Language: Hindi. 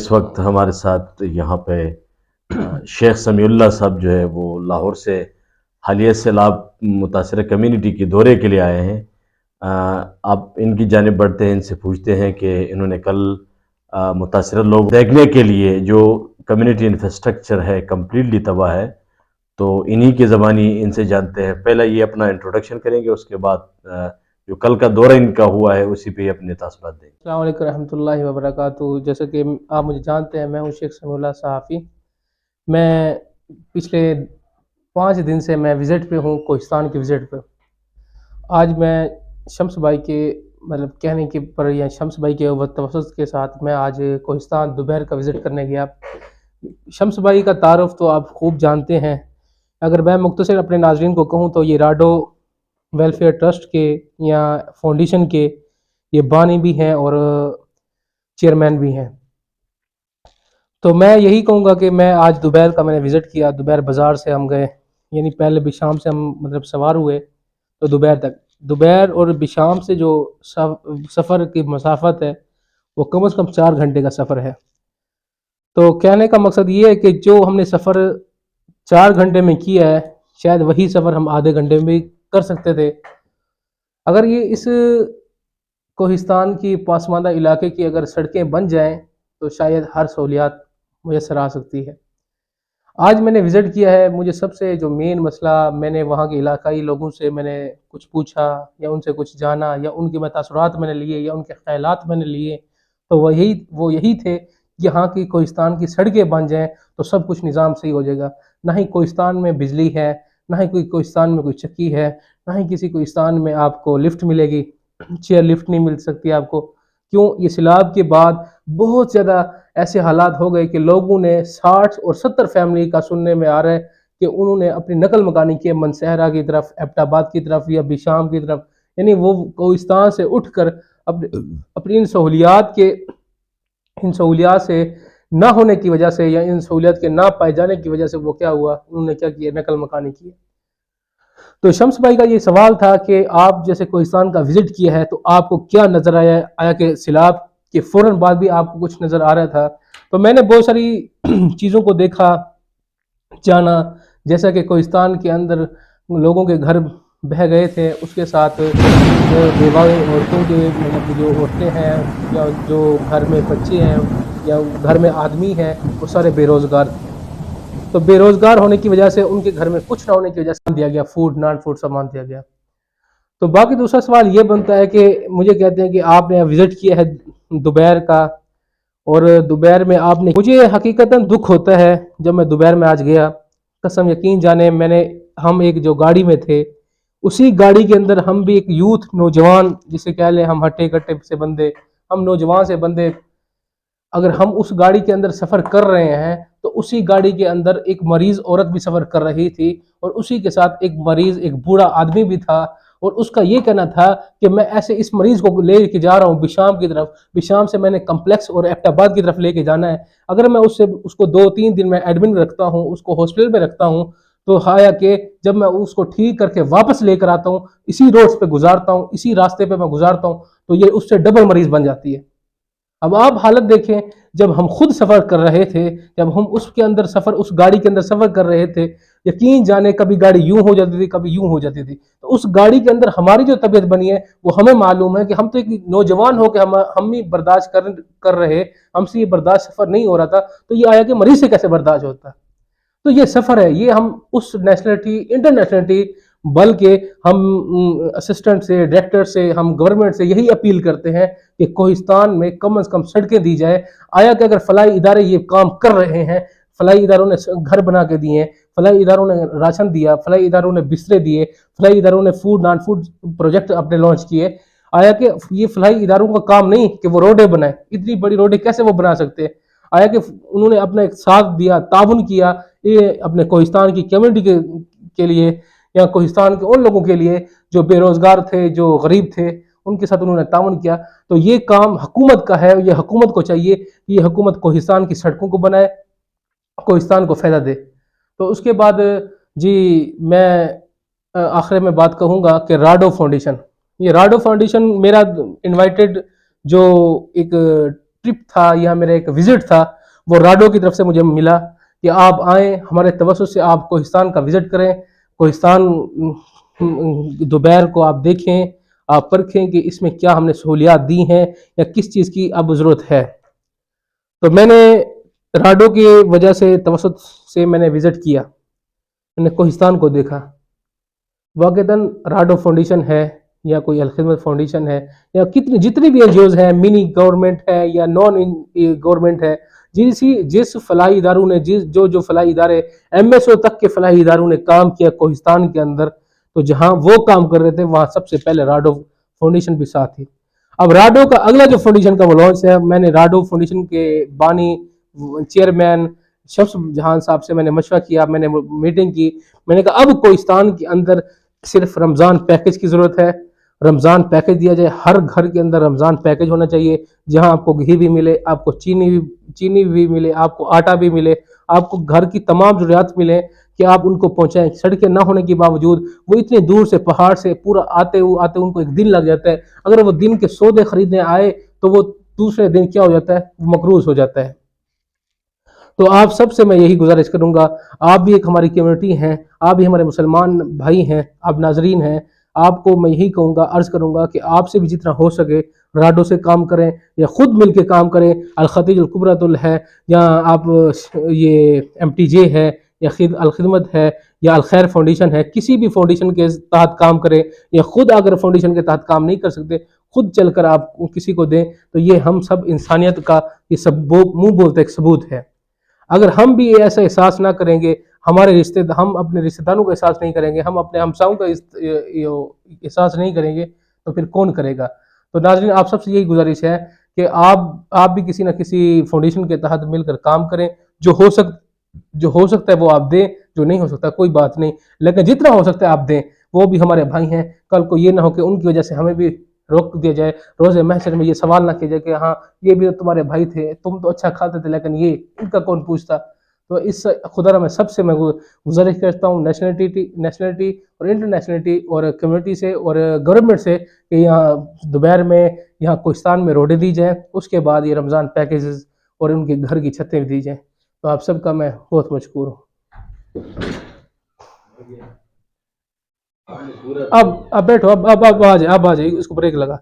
इस वक्त हमारे साथ यहाँ पे शेख समीउल्लाह साहब जो है वो लाहौर से हालिया सैलाब मुतासर कम्युनिटी के दौरे के लिए आए हैं। आप इनकी जानिब बढ़ते हैं, इनसे पूछते हैं कि इन्होंने कल मुतासर लोग देखने के लिए जो कम्युनिटी इंफ्रास्ट्रक्चर है कम्प्लीटली तबाह है, तो इन्हीं के ज़बानी इनसे जानते हैं। पहले ये अपना इंट्रोडक्शन करेंगे, उसके बाद जो कल का दौरा इनका हुआ है उसी पे अपने तासुरात देंगे। अस्सलाम वालेकुम रहमतुल्लाहि व बरकातुहू। जैसे कि आप मुझे जानते हैं, मैं हूँ शेख समीउल्लाह सहाफ़ी। मैं पिछले 5 दिन से मैं विज़िट पे हूँ, कोहिस्तान की विज़िट पे। आज मैं शम्स भाई के मतलब कहने के पर या शम्स भाई के तवसुत के साथ मैं आज कोहिस्तान दुबैर का विज़िट करने गया। शम्स भाई का तारुफ़ तो आप खूब जानते हैं। अगर मैं मुख्तसर अपने नाज़रीन को कहूँ तो ये राडो वेलफेयर ट्रस्ट के या फाउंडेशन के ये बानी भी हैं और चेयरमैन भी हैं। तो मैं यही कहूँगा कि मैं आज दुबैर का मैंने विज़िट किया। दुबैर बाज़ार से हम गए, यानी पहले बिशाम से हम मतलब सवार हुए तो दुबैर तक। दुबैर और बिशाम से जो सफ़र की मसाफ़त है वो कम से कम 4 घंटे का सफ़र है। तो कहने का मकसद ये है कि जो हमने सफ़र 4 घंटे में किया है, शायद वही सफ़र हम आधे घंटे में भी कर सकते थे। अगर ये इस कोहिस्तान की पासमानदा इलाके की अगर सड़कें बन जाएं तो शायद हर सहूलियात मुयस्सर आ सकती है। आज मैंने विज़िट किया है, मुझे सबसे जो मेन मसला मैंने वहाँ के इलाकाई लोगों से मैंने कुछ पूछा या उनसे कुछ जाना या उनके मैं तासुरात मैंने लिए या उनके ख़यालात मैंने लिए, तो वो यही थे कि यहाँ की कोहिस्तान की सड़कें बन जाएँ तो सब कुछ निज़ाम सही हो जाएगा। ना ही कोहिस्तान में बिजली है, ना ही कोई कोहिस्तान में कोई चक्की है, ना ही किसी कोहिस्तान में आपको लिफ्ट मिलेगी, चेयर लिफ्ट नहीं मिल सकती आपको। क्यों? ये सैलाब के बाद बहुत ज़्यादा ऐसे हालात हो गए कि लोगों ने 60 और 70 फैमिली का सुनने में आ रहा है कि उन्होंने अपनी नकल मकानी की है मनसहरा की तरफ, एबटाबाद की तरफ या बिशाम की तरफ, यानी वो कोहिस्तान से उठकर अपनी इन सहूलियात से ना होने की वजह से या इन सहूलियात के ना पाए जाने की वजह से वो क्या हुआ, उन्होंने क्या किया, नकल मकानी की। तो शम्स भाई का ये सवाल था कि आप जैसे कोहिस्तान का विजिट किया है तो आपको क्या नज़र आया कि सैलाब के फ़ौरन बाद भी आपको कुछ नज़र आ रहा था। तो मैंने बहुत सारी चीज़ों को देखा, जाना, जैसा कि कोहिस्तान के अंदर लोगों के घर बह गए थे, उसके साथ बेवाएँ औरतों के मतलब जो औरतें हैं या जो घर में बच्चे हैं या घर में आदमी हैं वो सारे बेरोज़गार थे। तो बेरोज़गार होने की वजह से उनके घर में कुछ ना होने की वजह से दिया गया, फूड नॉन फूड सामान दिया गया। तो बाकी दूसरा सवाल ये बनता है कि मुझे कहते हैं कि आपने विज़िट किया है दुबैर का और दुबैर में आपने, मुझे हकीकतन दुख होता है जब मैं दुबैर में आज गया। कसम यकीन जाने हम एक जो गाड़ी में थे, उसी गाड़ी के अंदर हम भी एक यूथ नौजवान जिसे कह लें, हम हट्टे कट्टे से बंदे, हम नौजवान से बंदे, अगर हम उस गाड़ी के अंदर सफ़र कर रहे हैं तो उसी गाड़ी के अंदर एक मरीज़ औरत भी सफ़र कर रही थी और उसी के साथ एक मरीज़, एक बूढ़ा आदमी भी था और उसका ये कहना था कि मैं ऐसे इस मरीज़ को ले के जा रहा हूँ बिशाम की तरफ, बिशाम से मैंने कम्प्लेक्स और एबटाबाद की तरफ लेके जाना है। अगर मैं उसको 2-3 दिन में एडमिट रखता हूँ, उसको हॉस्पिटल में रखता हूँ, तो हाया कि जब मैं उसको ठीक करके वापस लेकर आता हूँ, इसी रोड पे गुजारता हूँ, इसी रास्ते पे मैं गुजारता हूँ, तो ये उससे डबल मरीज़ बन जाती है। अब आप हालत देखें, जब हम खुद सफ़र कर रहे थे, जब हम उस गाड़ी के अंदर सफ़र कर रहे थे, यकीन जाने कभी गाड़ी यूं हो जाती थी, कभी यूं हो जाती थी। तो उस गाड़ी के अंदर हमारी जो तबीयत बनी है वो हमें मालूम है कि हम तो एक नौजवान हो के हम ही बर्दाश्त कर रहे, हमसे ये बर्दाश्त सफ़र नहीं हो रहा था, तो ये आया कि मरीज से कैसे बर्दाश्त होता है। तो ये सफ़र है, ये हम उस नेशनलिटी, इंटरनेशनलिटी, बल्कि हम असिस्टेंट से, डायरेक्टर से, हम गवर्नमेंट से यही अपील करते हैं कि कोहिस्तान में कम से कम सड़कें दी जाए। आया कि अगर फलाई इदारे ये काम कर रहे हैं, फलाई इदारों ने घर बना के दिए, फलाई इदारों ने राशन दिया, फलाई इदारों ने बिस्तरे दिए, फलाई इदारों ने फूड नॉन फूड प्रोजेक्ट अपने लॉन्च किए, आया कि ये फलाई इदारों का काम नहीं कि वो रोडें बनाए, इतनी बड़ी रोडें कैसे वो बना सकते हैं। आया कि उन्होंने अपना एक साथ दिया, ताउन किया, ये अपने कोहिस्तान की कम्युनिटी के लिए या कोहिस्तान के उन लोगों के लिए जो बेरोजगार थे, जो गरीब थे, उनके साथ उन्होंने ताउन किया। तो ये काम हुकूमत का है, ये हुकूमत को चाहिए कि ये हुकूमत कोहिस्तान की सड़कों को बनाए, कोहिस्तान को फ़ायदा दे। तो उसके बाद जी मैं आखिर में बात कहूँगा कि राडो फाउंडेशन, ये राडो फाउंडेशन मेरा इनवाइटेड जो एक ट्रिप था या मेरा एक विज़िट था, वो राडो की तरफ से मुझे मिला कि आप आएँ, हमारे तवज्जुह से आप कोहिस्तान का विज़िट करें, कोहिस्तान दोपहर को आप देखें, आप परखें कि इसमें क्या हमने सहूलियात दी हैं या किस चीज़ की अब ज़रूरत है। तो मैंने राडो की वजह से तवज्जुह से मैंने विज़िट किया, मैंने कोहिस्तान को देखा। वाक़ईतन राडो फाउंडेशन है या कोई अल-खिदमत फाउंडेशन है या कितनी जितनी भी एनजीओज़ हैं, मिनी गवर्नमेंट है या नॉन गवर्नमेंट है, जिस फलाही इदारों ने जो फलाही इदारे एमएसओ तक के फलाही इदारों ने काम किया कोहिस्तान के अंदर, तो जहाँ वो काम कर रहे थे वहाँ सबसे पहले राडो फाउंडेशन भी साथ थी। अब राडो का अगला जो फाउंडेशन का वो लॉन्च है, मैंने राडो फाउंडेशन के बानी चेयरमैन शम्स जहान साहब से मैंने मशवरा किया, मैंने मीटिंग की। मैंने कहा अब कोहिस्तान के अंदर सिर्फ रमज़ान पैकेज की ज़रूरत है, रमज़ान पैकेज दिया जाए, हर घर के अंदर रमज़ान पैकेज होना चाहिए, जहां आपको घी भी मिले, आपको चीनी भी मिले, आपको आटा भी मिले, आपको घर की तमाम ज़रूरियात मिले कि आप उनको पहुंचाएं। सड़कें ना होने के बावजूद वो इतने दूर से पहाड़ से पूरा आते उनको एक दिन लग जाता है। अगर वो दिन के सौदे खरीदने आए तो वो दूसरे दिन क्या हो जाता है, मकरूज हो जाता है। तो आप सबसे मैं यही गुजारिश करूंगा, आप भी एक हमारी कम्युनिटी हैं, आप भी हमारे मुसलमान भाई हैं, आप नाजरीन हैं, आपको मैं यही कहूँगा, अर्ज़ करूँगा कि आपसे भी जितना हो सके राडो से काम करें या ख़ुद मिल के काम करें। अल-खतीज अल-कुबरतुल है या आप ये MTJ है या अल-खिदमत है या अल-खैर फाउंडेशन है, किसी भी फाउंडेशन के तहत काम करें या ख़ुद अगर फाउंडेशन के तहत काम नहीं कर सकते, खुद चलकर आप किसी को दें, तो ये हम सब इंसानियत का ये सब मुँह बोलते एक सबूत है। अगर हम भी ऐसा एहसास ना करेंगे, हम अपने रिश्तेदारों का एहसास नहीं करेंगे, हम अपने हमसायों का एहसास नहीं करेंगे, तो फिर कौन करेगा। तो नाज़रीन, आप सबसे यही गुजारिश है कि आप भी किसी न किसी फाउंडेशन के तहत मिलकर काम करें। जो हो सकता है वो आप दें, जो नहीं हो सकता कोई बात नहीं, लेकिन जितना हो सकता है आप दें। वो भी हमारे भाई हैं, कल को ये ना हो कि उनकी वजह से हमें भी रोक दिया जाए, रोज़े महशर में ये सवाल ना किया जाए कि हाँ ये भी तो तुम्हारे भाई थे, तुम तो अच्छा खाते थे, लेकिन ये इनका कौन पूछता। तो इस खुदा मैं सबसे मैं गुजारिश करता हूँ नेशनलिटी और इंटरनेशनलिटी और कम्युनिटी से और गवर्नमेंट से कि यहाँ दोपहर में यहाँ कोहिस्तान में रोडें दी जाएँ, उसके बाद ये रमज़ान पैकेजेस और उनके घर की छतें भी दी जाएँ। तो आप सबका मैं बहुत मशकूर हूँ। अब बैठो, अब आ जाए, इसको ब्रेक लगा।